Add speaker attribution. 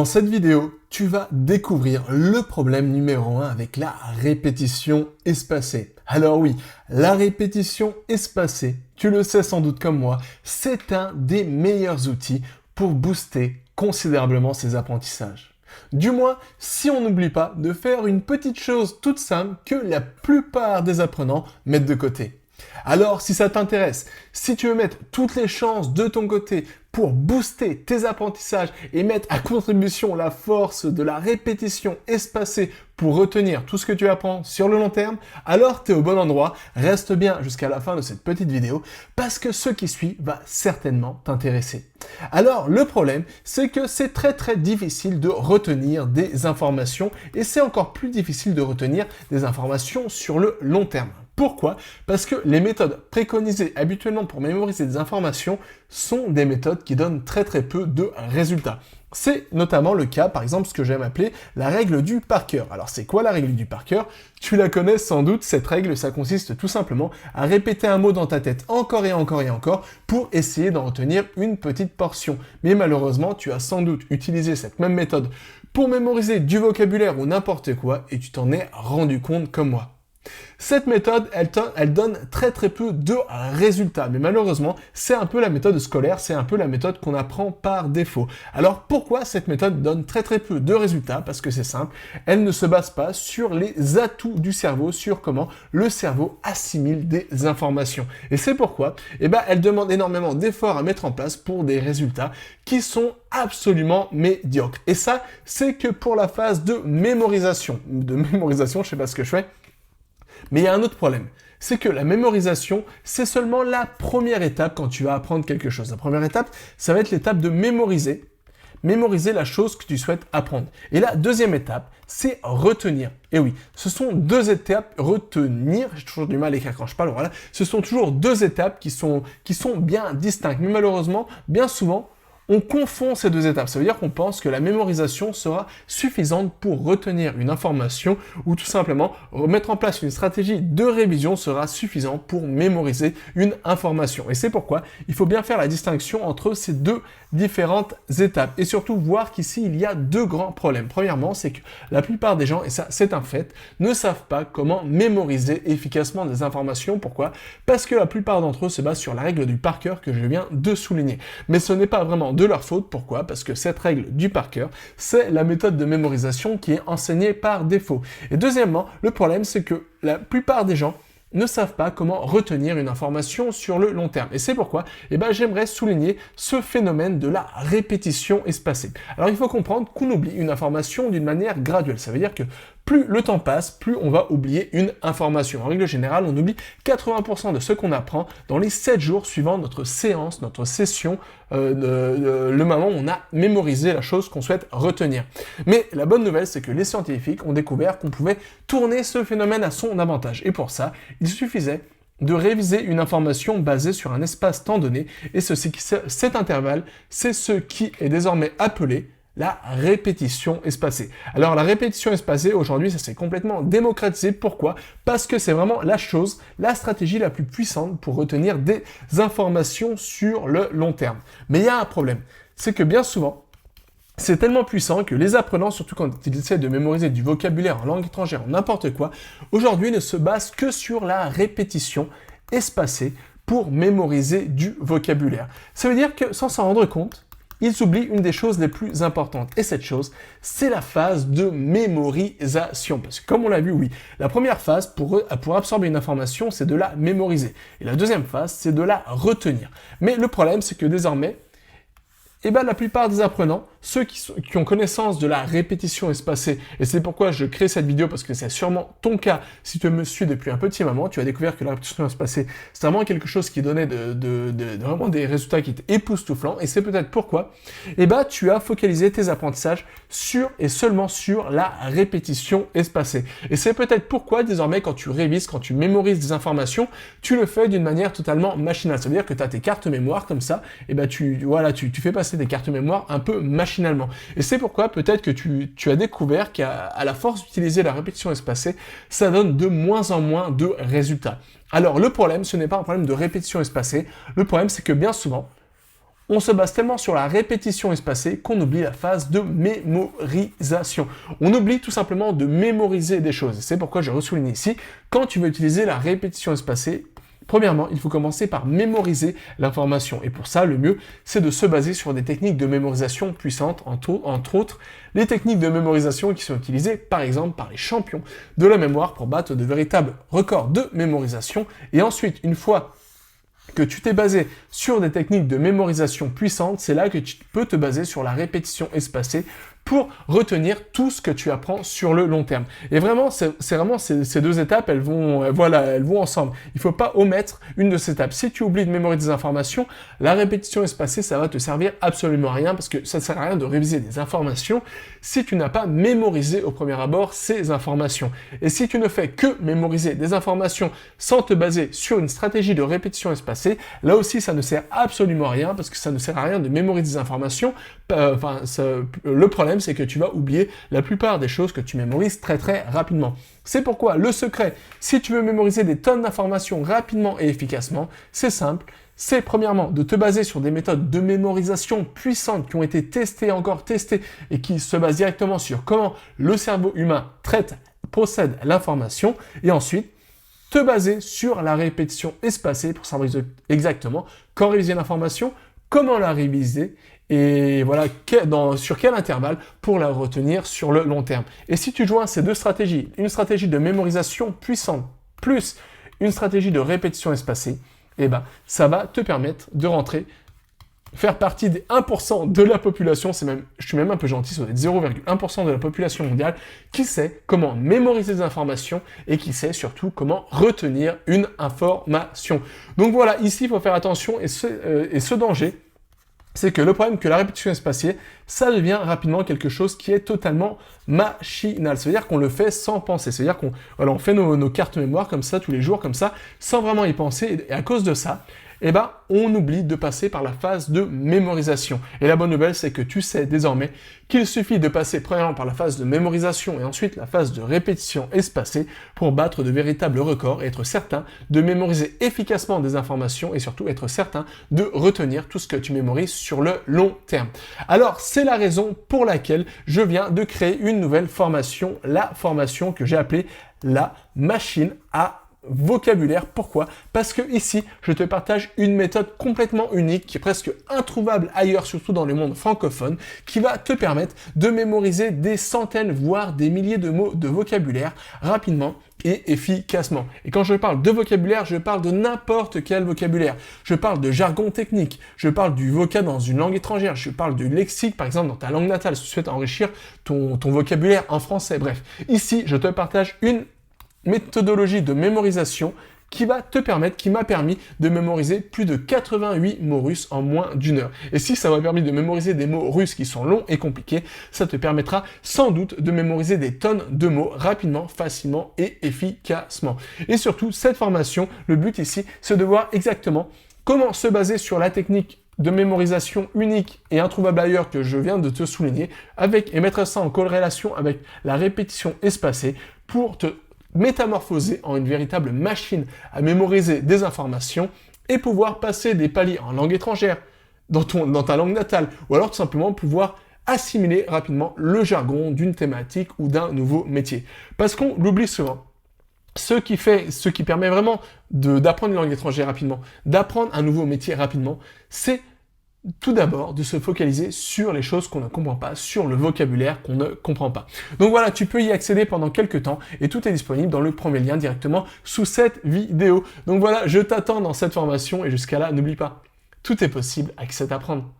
Speaker 1: Dans cette vidéo, tu vas découvrir le problème numéro 1 avec la répétition espacée. Alors oui, la répétition espacée, tu le sais sans doute comme moi, c'est un des meilleurs outils pour booster considérablement ses apprentissages. Du moins, si on n'oublie pas de faire une petite chose toute simple que la plupart des apprenants mettent de côté. Alors, si ça t'intéresse, si tu veux mettre toutes les chances de ton côté pour booster tes apprentissages et mettre à contribution la force de la répétition espacée pour retenir tout ce que tu apprends sur le long terme, alors tu es au bon endroit. Reste bien jusqu'à la fin de cette petite vidéo parce que ce qui suit va certainement t'intéresser. Alors, le problème, c'est que c'est très difficile de retenir des informations et c'est encore plus difficile de retenir des informations sur le long terme. Pourquoi? Parce que les méthodes préconisées habituellement pour mémoriser des informations sont des méthodes qui donnent très peu de résultats. C'est notamment le cas, par exemple, ce que j'aime appeler la règle du par cœur. Alors, c'est quoi la règle du par cœur? Tu la connais sans doute, cette règle, ça consiste tout simplement à répéter un mot dans ta tête encore et encore pour essayer d'en retenir une petite portion. Mais malheureusement, tu as sans doute utilisé cette même méthode pour mémoriser du vocabulaire ou n'importe quoi et tu t'en es rendu compte comme moi. Cette méthode, elle donne très peu de résultats, mais malheureusement, c'est un peu la méthode scolaire, c'est un peu la méthode qu'on apprend par défaut. Alors pourquoi cette méthode donne très peu de résultats? Parce que c'est simple, elle ne se base pas sur les atouts du cerveau, sur comment le cerveau assimile des informations. Et c'est pourquoi, elle demande énormément d'efforts à mettre en place pour des résultats qui sont absolument médiocres. Et ça, c'est que pour la phase de mémorisation. Je sais pas ce que je fais. Mais il y a un autre problème, c'est que la mémorisation, c'est seulement la première étape quand tu vas apprendre quelque chose. La première étape, ça va être l'étape de mémoriser la chose que tu souhaites apprendre. Et la deuxième étape, c'est retenir. Et oui, ce sont deux étapes, retenir, j'ai toujours du mal à écrire quand je parle, voilà, ce sont toujours deux étapes qui sont bien distinctes. Mais malheureusement, bien souvent, on confond ces deux étapes. Ça veut dire qu'on pense que la mémorisation sera suffisante pour retenir une information ou tout simplement mettre en place une stratégie de révision sera suffisant pour mémoriser une information. Et c'est pourquoi il faut bien faire la distinction entre ces deux différentes étapes et surtout voir qu'ici il y a deux grands problèmes. Premièrement, c'est que la plupart des gens, et ça c'est un fait, ne savent pas comment mémoriser efficacement des informations. Pourquoi? Parce que la plupart d'entre eux se basent sur la règle du par cœur que je viens de souligner. Mais ce n'est pas vraiment de leur faute. Pourquoi? Parce que cette règle du par cœur, c'est la méthode de mémorisation qui est enseignée par défaut. Et deuxièmement, le problème, c'est que la plupart des gens ne savent pas comment retenir une information sur le long terme. Et c'est pourquoi j'aimerais souligner ce phénomène de la répétition espacée. Alors il faut comprendre qu'on oublie une information d'une manière graduelle. Ça veut dire que plus le temps passe, plus on va oublier une information. En règle générale, on oublie 80% de ce qu'on apprend dans les 7 jours suivant notre séance, notre session, le moment où on a mémorisé la chose qu'on souhaite retenir. Mais la bonne nouvelle, c'est que les scientifiques ont découvert qu'on pouvait tourner ce phénomène à son avantage. Et pour ça, il suffisait de réviser une information basée sur un espace-temps donné. Et cet intervalle, c'est ce qui est désormais appelé la répétition espacée. Alors la répétition espacée, aujourd'hui, ça s'est complètement démocratisé. Pourquoi? Parce que c'est vraiment la stratégie la plus puissante pour retenir des informations sur le long terme. Mais il y a un problème, c'est que bien souvent, c'est tellement puissant que les apprenants, surtout quand ils essaient de mémoriser du vocabulaire en langue étrangère, en n'importe quoi, aujourd'hui ne se basent que sur la répétition espacée pour mémoriser du vocabulaire. Ça veut dire que sans s'en rendre compte, ils oublient une des choses les plus importantes. Et cette chose, c'est la phase de mémorisation. Parce que comme on l'a vu, oui, la première phase pour absorber une information, c'est de la mémoriser. Et la deuxième phase, c'est de la retenir. Mais le problème, c'est que désormais, la plupart des apprenants, ceux qui ont connaissance de la répétition espacée, et c'est pourquoi je crée cette vidéo, parce que c'est sûrement ton cas, si tu me suis depuis un petit moment, tu as découvert que la répétition espacée, c'est vraiment quelque chose qui donnait vraiment des résultats qui étaient époustouflants, et c'est peut-être pourquoi, tu as focalisé tes apprentissages sur et seulement sur la répétition espacée. Et c'est peut-être pourquoi, désormais, quand tu révises, quand tu mémorises des informations, tu le fais d'une manière totalement machinale. Ça veut dire que tu as tes cartes mémoire comme ça, tu fais passer des cartes mémoire un peu machinalement. Et c'est pourquoi peut-être que tu as découvert qu'à la force d'utiliser la répétition espacée, ça donne de moins en moins de résultats. Alors le problème, ce n'est pas un problème de répétition espacée, le problème c'est que bien souvent, on se base tellement sur la répétition espacée qu'on oublie la phase de mémorisation. On oublie tout simplement de mémoriser des choses. C'est pourquoi je ressouligne ici, quand tu veux utiliser la répétition espacée, premièrement, il faut commencer par mémoriser l'information. Et pour ça, le mieux, c'est de se baser sur des techniques de mémorisation puissantes, entre autres, les techniques de mémorisation qui sont utilisées, par exemple, par les champions de la mémoire pour battre de véritables records de mémorisation. Et ensuite, une fois que tu t'es basé sur des techniques de mémorisation puissantes, c'est là que tu peux te baser sur la répétition espacée pour retenir tout ce que tu apprends sur le long terme. Et vraiment, c'est vraiment ces deux étapes, elles vont ensemble. Il ne faut pas omettre une de ces étapes. Si tu oublies de mémoriser des informations, la répétition espacée, ça va te servir absolument à rien parce que ça ne sert à rien de réviser des informations si tu n'as pas mémorisé au premier abord ces informations. Et si tu ne fais que mémoriser des informations sans te baser sur une stratégie de répétition espacée, là aussi, ça ne sert absolument à rien parce que ça ne sert à rien de mémoriser des informations. Le problème, c'est que tu vas oublier la plupart des choses que tu mémorises très très rapidement. C'est pourquoi le secret, si tu veux mémoriser des tonnes d'informations rapidement et efficacement, c'est simple. C'est premièrement de te baser sur des méthodes de mémorisation puissantes qui ont été testées et encore testées et qui se basent directement sur comment le cerveau humain procède l'information. Et ensuite, te baser sur la répétition espacée pour savoir exactement quand réviser l'information, comment la réviser et voilà sur quel intervalle pour la retenir sur le long terme. Et si tu joins ces deux stratégies, une stratégie de mémorisation puissante plus une stratégie de répétition espacée, eh ben, ça va te permettre de faire partie des 1% de la population, je suis même un peu gentil, ça doit être 0,1% de la population mondiale qui sait comment mémoriser des informations et qui sait surtout comment retenir une information. Donc voilà, ici il faut faire attention et ce danger, c'est que le problème que la répétition espacée, ça devient rapidement quelque chose qui est totalement machinal. C'est-à-dire qu'on le fait sans penser. C'est-à-dire on fait nos cartes mémoire comme ça tous les jours, comme ça, sans vraiment y penser. Et à cause de ça, eh ben, on oublie de passer par la phase de mémorisation. Et la bonne nouvelle, c'est que tu sais désormais qu'il suffit de passer premièrement par la phase de mémorisation et ensuite la phase de répétition espacée pour battre de véritables records et être certain de mémoriser efficacement des informations et surtout être certain de retenir tout ce que tu mémorises sur le long terme. Alors, c'est la raison pour laquelle je viens de créer une nouvelle formation, la formation que j'ai appelée la machine à vocabulaire. Pourquoi? Parce que ici, je te partage une méthode complètement unique qui est presque introuvable ailleurs, surtout dans le monde francophone, qui va te permettre de mémoriser des centaines, voire des milliers de mots de vocabulaire rapidement et efficacement. Et quand je parle de vocabulaire, je parle de n'importe quel vocabulaire. Je parle de jargon technique, je parle du vocab dans une langue étrangère, je parle du lexique, par exemple, dans ta langue natale, si tu souhaites enrichir ton vocabulaire en français. Bref, ici, je te partage une méthodologie de mémorisation qui m'a permis de mémoriser plus de 88 mots russes en moins d'une heure. Et si ça m'a permis de mémoriser des mots russes qui sont longs et compliqués, ça te permettra sans doute de mémoriser des tonnes de mots rapidement, facilement et efficacement. Et surtout, cette formation, le but ici, c'est de voir exactement comment se baser sur la technique de mémorisation unique et introuvable ailleurs que je viens de te souligner, et mettre ça en corrélation avec la répétition espacée pour te métamorphoser en une véritable machine à mémoriser des informations et pouvoir passer des paliers en langue étrangère, dans ta langue natale, ou alors tout simplement pouvoir assimiler rapidement le jargon d'une thématique ou d'un nouveau métier. Parce qu'on l'oublie souvent. Ce qui permet vraiment d'apprendre une langue étrangère rapidement, d'apprendre un nouveau métier rapidement, c'est tout d'abord de se focaliser sur les choses qu'on ne comprend pas, sur le vocabulaire qu'on ne comprend pas. Donc voilà, tu peux y accéder pendant quelques temps et tout est disponible dans le premier lien directement sous cette vidéo. Donc voilà, je t'attends dans cette formation et jusqu'à là, n'oublie pas, tout est possible avec cet apprendre.